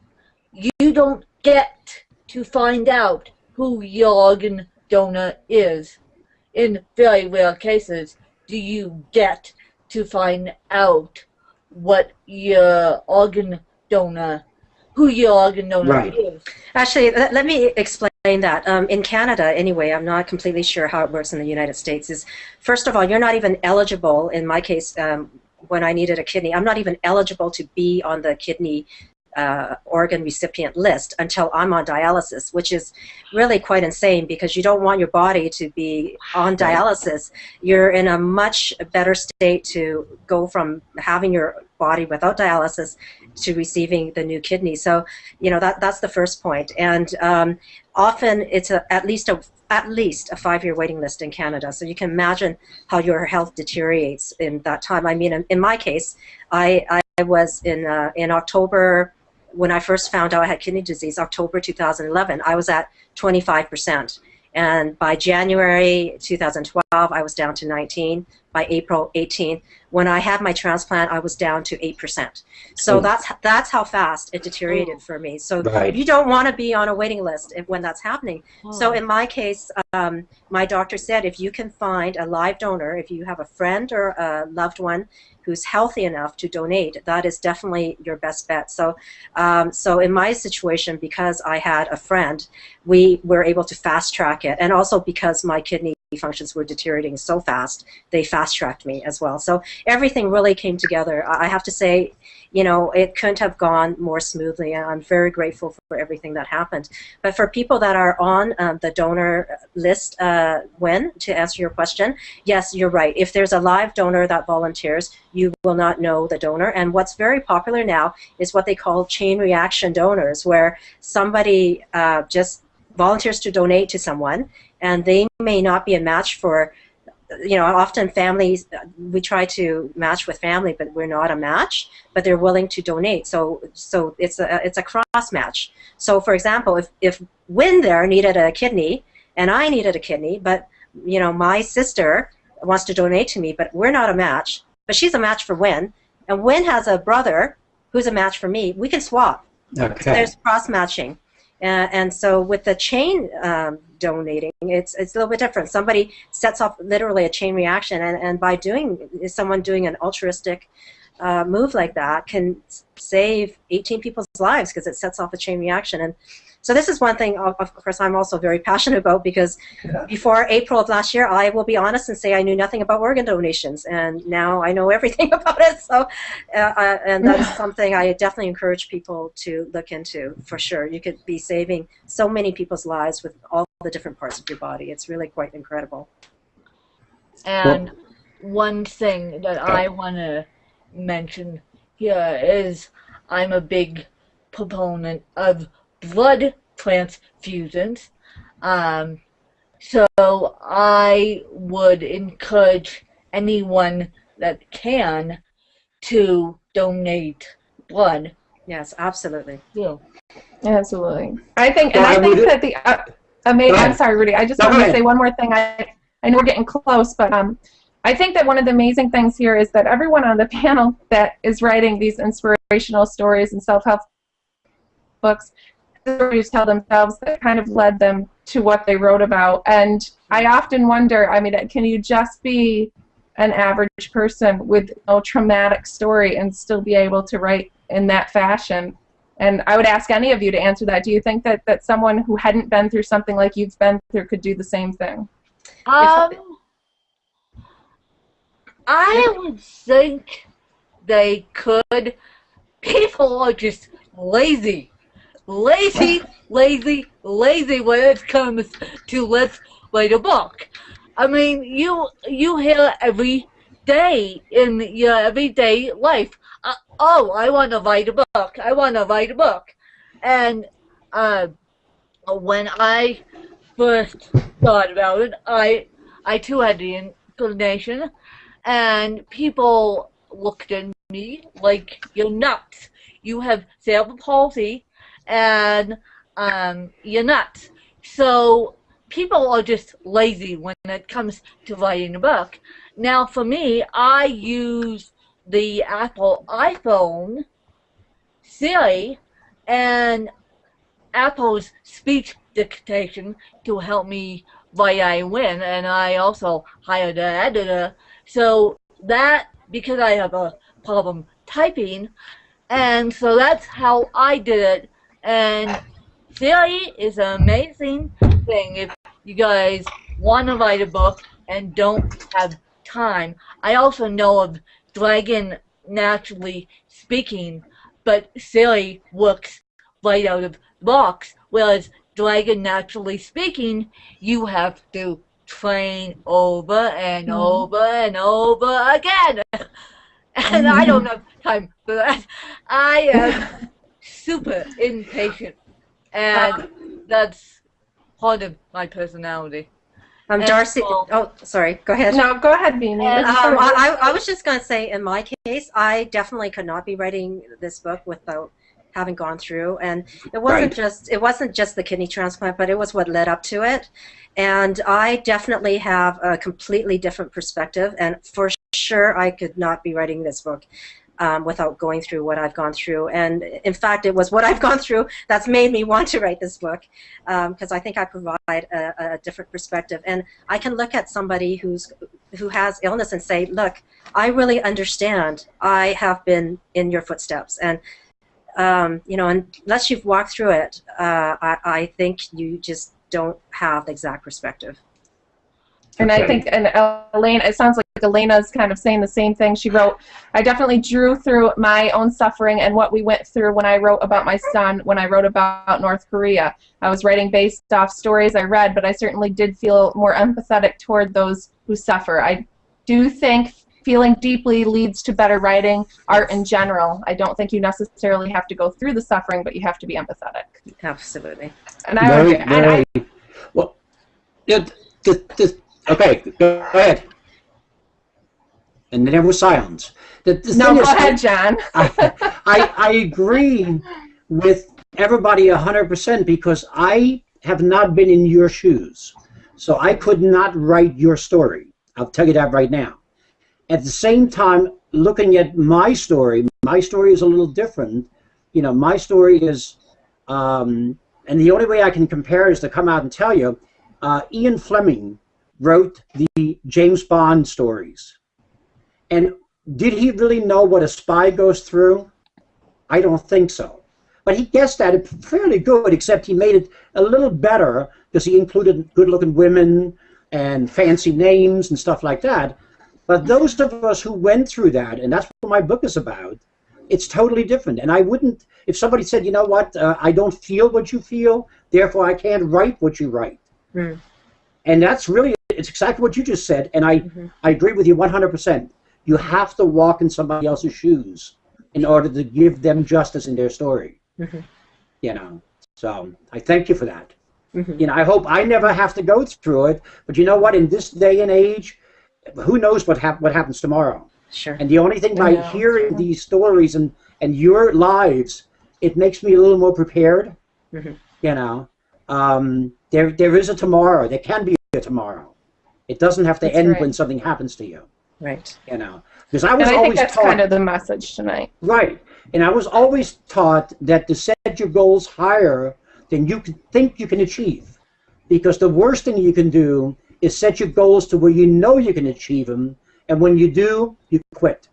you don't get to find out who your organ donor is. In very rare cases, do you get to find out what your organ donor, who your organ donor is. Actually, let me explain that. In Canada, anyway, I'm not completely sure how it works in the United States. Is first of all, you're not even eligible. In my case, when I needed a kidney, I'm not even eligible to be on the kidney organ recipient list until I'm on dialysis, which is really quite insane, because you don't want your body to be on dialysis. You're in a much better state to go from having your body without dialysis to receiving the new kidney. So, you know, that's the first point. And often it's at least a 5-year waiting list in Canada. So you can imagine how your health deteriorates in that time. I mean, in my case, I was in October, when I first found out I had kidney disease, October 2011, I was at 25%. And by January 2012, I was down to 19. By April 18, when I had my transplant, I was down to 8%. So that's how fast it deteriorated for me. So you don't want to be on a waiting list when that's happening. So in my case, my doctor said if you can find a live donor, if you have a friend or a loved one who's healthy enough to donate, that is definitely your best bet. So, so in my situation, because I had a friend, we were able to fast track it, and also because my kidney functions were deteriorating so fast, they fast-tracked me as well. So everything really came together. I have to say, you know, it couldn't have gone more smoothly, and I'm very grateful for everything that happened. But for people that are on the donor list, to answer your question, yes, you're right. If there's a live donor that volunteers, you will not know the donor. And what's very popular now is what they call chain reaction donors, where somebody just volunteers to donate to someone, and they may not be a match for, you know, often families, we try to match with family, but we're not a match, but they're willing to donate. So it's a cross match. So for example, if Win there needed a kidney and I needed a kidney, but you know, my sister wants to donate to me, but we're not a match, but she's a match for Win, and Win has a brother who's a match for me, we can swap. Okay. So there's cross matching. And so with the chain donating, it's a little bit different. Somebody sets off literally a chain reaction, and by someone doing an altruistic move like that can save 18 people's lives because it sets off a chain reaction. And so this is one thing, of course, I'm also very passionate about, because before April of last year, I will be honest and say I knew nothing about organ donations, and now I know everything about it. So, and that is something I definitely encourage people to look into, for sure. You could be saving so many people's lives with all the different parts of your body. It's really quite incredible. And one thing that I want to mention here is I'm a big proponent of blood transfusions. So I would encourage anyone that can to donate blood. Yes, absolutely. Yeah. Absolutely. I think that the I'm sorry, Rudy. I just want to say one more thing. I know we're getting close, but I think that one of the amazing things here is that everyone on the panel that is writing these inspirational stories and self-help books, stories tell themselves that kind of led them to what they wrote about. And I often wonder, I mean, can you just be an average person with no traumatic story and still be able to write in that fashion? And I would ask any of you to answer that. Do you think that someone who hadn't been through something like you've been through could do the same thing? I would think they could. People are just lazy. Lazy when it comes to let's write a book. I mean, you hear every day in your everyday life, oh, I want to write a book. I want to write a book. And when I first thought about it, I too had the inclination, and people looked at me like, you're nuts. You have cerebral palsy, and you're nuts. So people are just lazy when it comes to writing a book. Now for me, I use the Apple iPhone, Siri, and Apple's speech dictation to help me write I Win, and I also hired an editor. So that, because I have a problem typing, and so that's how I did it. And Siri is an amazing thing if you guys want to write a book and don't have time. I also know of Dragon Naturally Speaking, but Siri works right out of the box, whereas Dragon Naturally Speaking, you have to train over and over and over again. and I don't have time for that. I am super impatient, and that's part of my personality. Darcy, so- oh, sorry, go ahead. No, go ahead, Beanie. And, I was just going to say, in my case, I definitely could not be writing this book without having gone through, and it wasn't just the kidney transplant, but it was what led up to it, and I definitely have a completely different perspective, and for sure I could not be writing this book without going through what I've gone through. And in fact, it was what I've gone through that's made me want to write this book, because I think I provide a different perspective. And I can look at somebody who has illness and say, look, I really understand. I have been in your footsteps. And you know, unless you've walked through it, I think you just don't have the exact perspective. And I think, and Elena, it sounds like Elena's kind of saying the same thing. She wrote, I definitely drew through my own suffering and what we went through when I wrote about my son, when I wrote about North Korea. I was writing based off stories I read, but I certainly did feel more empathetic toward those who suffer. I do think feeling deeply leads to better writing, art in general. I don't think you necessarily have to go through the suffering, but you have to be empathetic. Absolutely. And I would agree. Well, okay, go ahead. And then there was silence. No, go ahead, John. I agree with everybody 100% because I have not been in your shoes. So I could not write your story. I'll tell you that right now. At the same time, looking at my story is a little different. You know, my story is, and the only way I can compare is to come out and tell you, Ian Fleming wrote the James Bond stories. And did he really know what a spy goes through? I don't think so. But he guessed at it fairly good, except he made it a little better because he included good-looking women and fancy names and stuff like that. But those of us who went through that, and that's what my book is about, it's totally different. And I wouldn't, if somebody said, you know what, I don't feel what you feel, therefore I can't write what you write. Mm. And that's really, it's exactly what you just said, and I agree with you 100%. You have to walk in somebody else's shoes in order to give them justice in their story. You know, so I thank you for that. You know, I hope I never have to go through it, but you know what, in this day and age, who knows what happens tomorrow. Sure. And the only thing by hearing these stories and your lives, it makes me a little more prepared. You know, there is a tomorrow. There can be a tomorrow. It doesn't have to end when something happens to you. Right. You know, because I was always that's taught, kind of the message tonight. Right. And I was always taught that to set your goals higher than you think you can achieve, because the worst thing you can do is set your goals to where you know you can achieve them, and when you do, you quit.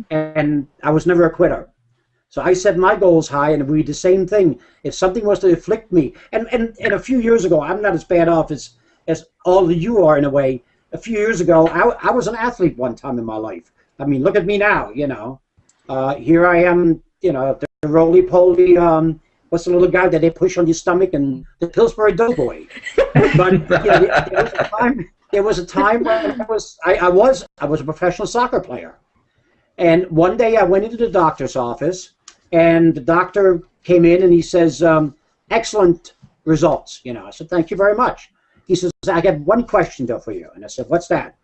And I was never a quitter. So I set my goals high, and we did the same thing. If something was to afflict me, and a few years ago, I'm not as bad off as all of you are in a way. A few years ago, I was an athlete one time in my life. I mean, look at me now, you know. Here I am, you know, the roly-poly, what's the little guy that they push on your stomach, and the Pillsbury Doughboy. But you know, there was a time when I was a professional soccer player. And one day I went into the doctor's office, and the doctor came in and he says, excellent results, you know. I said, thank you very much. He says, I have one question though for you. And I said, what's that?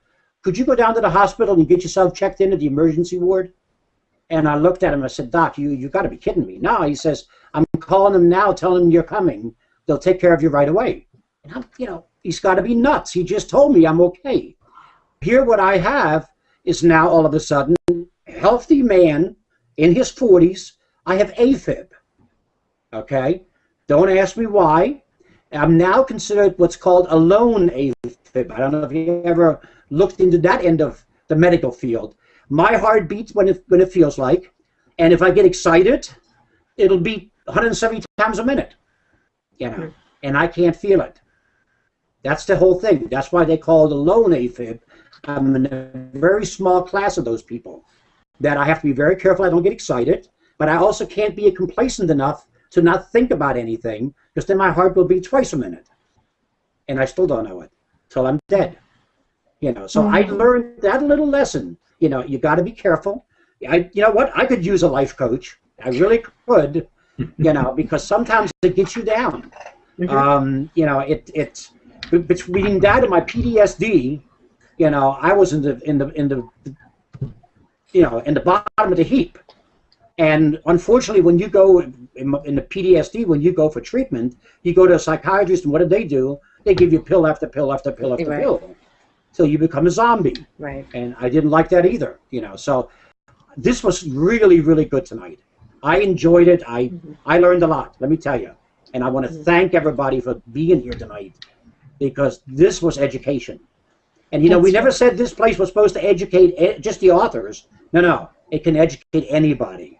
Could you go down to the hospital and get yourself checked into the emergency ward? And I looked at him, I said, Doc, you got to be kidding me. No, he says, I'm calling them now, telling them you're coming. They'll take care of you right away. And I'm, you know, he's got to be nuts. He just told me I'm okay. Here what I have is now all of a sudden, a healthy man in his 40s, I have AFib. Okay? Don't ask me why. I'm now considered what's called a lone AFib. I don't know if you ever looked into that end of the medical field. My heart beats when it feels like, and if I get excited, it'll beat 170 times a minute, you know, and I can't feel it. That's the whole thing. That's why they call it a lone AFib. I'm in a very small class of those people that I have to be very careful I don't get excited, but I also can't be complacent enough to not think about anything, because then my heart will beat twice a minute, and I still don't know it till I'm dead. You know, so I learned that little lesson You know, you got to be careful. You know what? I could use a life coach. I really could. You know, because sometimes it gets you down. You know, it's between that and my PTSD. You know, I was in the bottom of the heap. And unfortunately, when you go in the PTSD, when you go for treatment, you go to a psychiatrist, and what do? They give you pill after pill after pill after pill. So you become a zombie. Right. And I didn't like that either, you know. So this was really, really good tonight. I enjoyed it. I learned a lot, let me tell you. And I want to thank everybody for being here tonight, because this was education. And, you know, we never said this place was supposed to educate just the authors. No, it can educate anybody.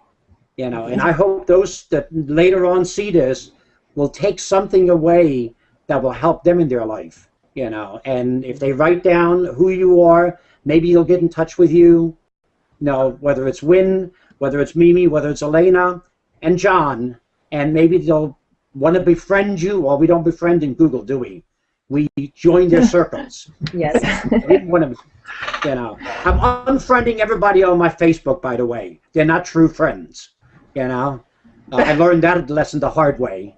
You know, and I hope those that later on see this will take something away that will help them in their life, you know. And if they write down who you are, maybe they'll get in touch with you, you know, whether it's Win, whether it's Mimi, whether it's Elena and John, and maybe they'll want to befriend you. Well, we don't befriend in Google, do we? We join their circles. Yes. We want to, you know. I'm unfriending everybody on my Facebook, by the way. They're not true friends. You know, I learned that lesson the hard way.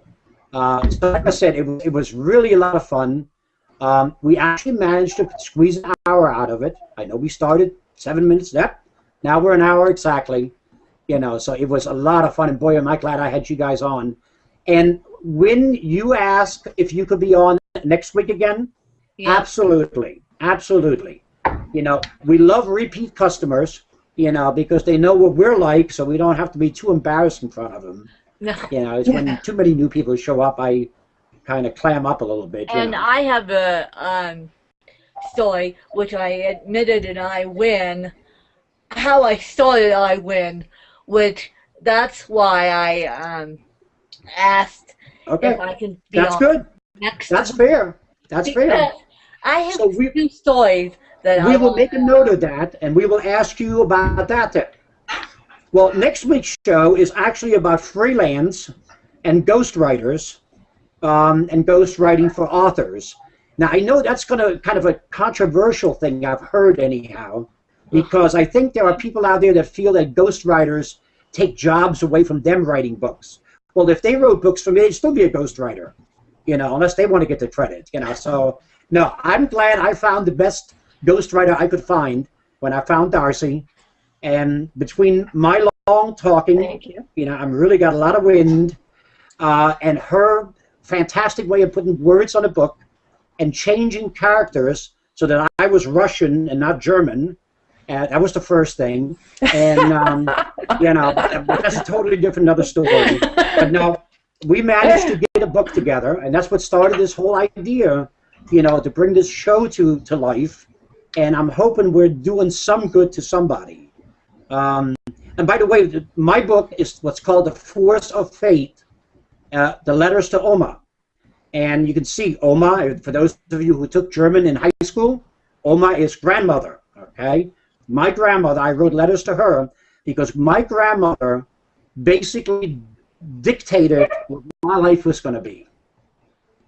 So like I said, it was really a lot of fun. We actually managed to squeeze an hour out of it. I know we started 7 minutes. Now we're an hour exactly. You know, so it was a lot of fun. And boy, am I glad I had you guys on. And when you ask if you could be on next week again, absolutely, absolutely. You know, we love repeat customers. You know, because they know what we're like, so we don't have to be too embarrassed in front of them. No. You know, it's when too many new people show up, I kind of clam up a little bit. And I have a story, which I admitted in I Win, how I started I Win, which that's why I asked if I can be That's on good. next That's fair. That's fair. I have So two stories that we will make a note of that, and we will ask you about that then. Well, next week's show is actually about freelance and ghostwriters and ghostwriting for authors. Now, I know that's going to kind of a controversial thing I've heard anyhow, because I think there are people out there that feel that ghostwriters take jobs away from them writing books. Well, if they wrote books for me, they'd still be a ghostwriter, you know, unless they want to get the credit, you know. So, no, I'm glad I found the best ghostwriter I could find when I found Darcy, and between my long talking, you know, I'm really got a lot of wind, and her fantastic way of putting words on a book and changing characters so that I was Russian and not German. That was the first thing, and you know, that's a totally different another story. But no, we managed to get a book together, and that's what started this whole idea, you know, to bring this show to life. And I'm hoping we're doing some good to somebody. And by the way, my book is what's called The Force of Fate, The Letters to Oma. And you can see Oma, for those of you who took German in high school, Oma is grandmother, okay? My grandmother, I wrote letters to her because my grandmother basically dictated what my life was going to be.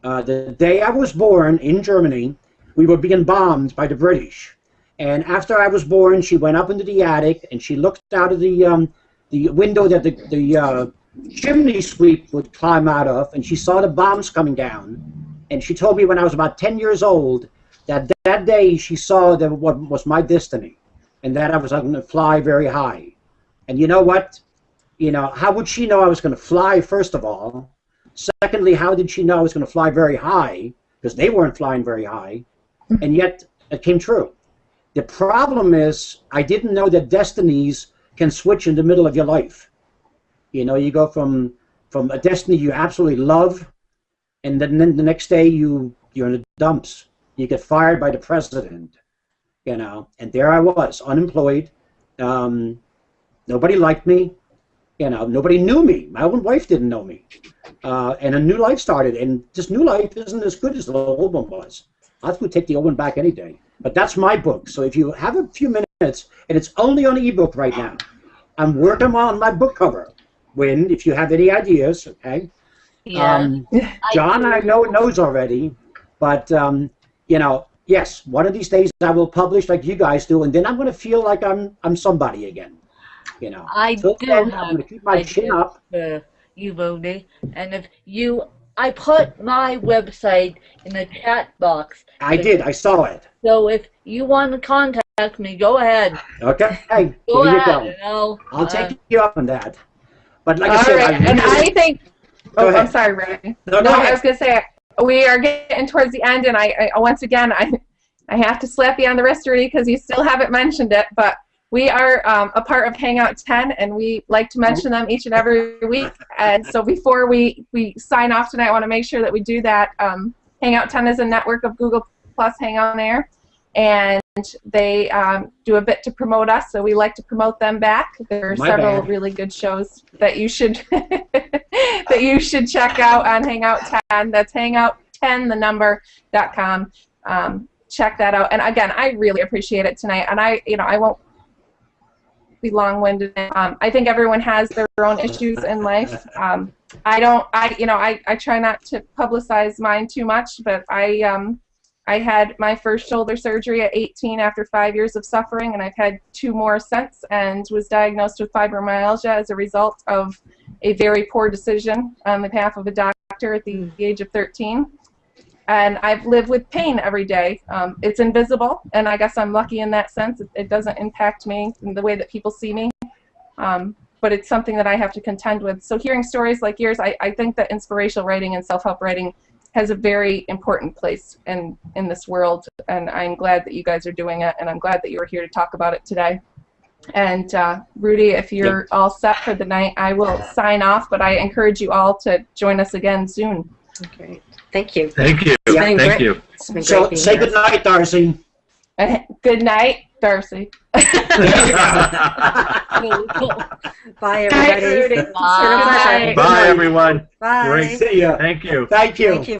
The day I was born in Germany, we were being bombed by the British. And after I was born, she went up into the attic and she looked out of the window that the chimney sweep would climb out of, and she saw the bombs coming down. And she told me when I was about 10 years old that that day she saw that what was my destiny, and that I was going to fly very high. And you know what? You know, how would she know I was going to fly, first of all? Secondly, how did she know I was going to fly very high? Because they weren't flying very high. And yet, it came true. The problem is, I didn't know that destinies can switch in the middle of your life. You know, you go from a destiny you absolutely love, and then the next day you're in the dumps. You get fired by the president, you know. And there I was, unemployed. Nobody liked me. You know, nobody knew me. My own wife didn't know me. And a new life started, and this new life isn't as good as the old one was. I would take the old one back any day. But that's my book. So if you have a few minutes, and it's only on ebook right now, I'm working on my book cover. When, if you have any ideas, okay? Yeah. John, I know knows already, but you know, yes, one of these days I will publish like you guys do, and then I'm going to feel like I'm somebody again. You know. I Till do then, I'm have going to keep my chin ideas up. for you, Rudy. And if you, I put my website in the chat box. I did. I saw it. So if you want to contact me, go ahead. Okay. Hey, Go here you ahead. go. You know, I'll take you up on that. But like I All said, right, and I think. Go Oh, ahead. I'm sorry, Ray. No, go I ahead. was going to say we are getting towards the end, and I once again I have to slap you on the wrist, Rudy, because you still haven't mentioned it. But we are a part of Hangout 10, and we like to mention them each and every week. And so before we sign off tonight, I want to make sure that we do that. Hangout 10 is a network of Google Plus Hangout Air, and they do a bit to promote us, so we like to promote them back. There are several really good shows that you should that you should check out on Hangout 10. That's hangout10the.com. Check that out. And again, I really appreciate it tonight. And I won't be long-winded. I think everyone has their own issues in life. I try not to publicize mine too much, but I had my first shoulder surgery at 18 after 5 years of suffering, and I've had 2 more since, and was diagnosed with fibromyalgia as a result of a very poor decision on the behalf of a doctor at the age of 13. And I've lived with pain every day. It's invisible, and I guess I'm lucky in that sense. It doesn't impact me in the way that people see me, but it's something that I have to contend with. So hearing stories like yours, I think that inspirational writing and self-help writing has a very important place in this world, and I'm glad that you guys are doing it, and I'm glad that you were here to talk about it today. And Rudy, if you're all set for the night, I will sign off, but I encourage you all to join us again soon. Okay. Thank you. Thank you. It's been Thank great. you. It's been So great being say here. good night, Darcy. Good night, Darcy. Bye, Good night, everybody. Rudy. Bye. It's been a pleasure. Bye, everyone. Bye. Great. See ya. Thank you. Thank you. Thank you.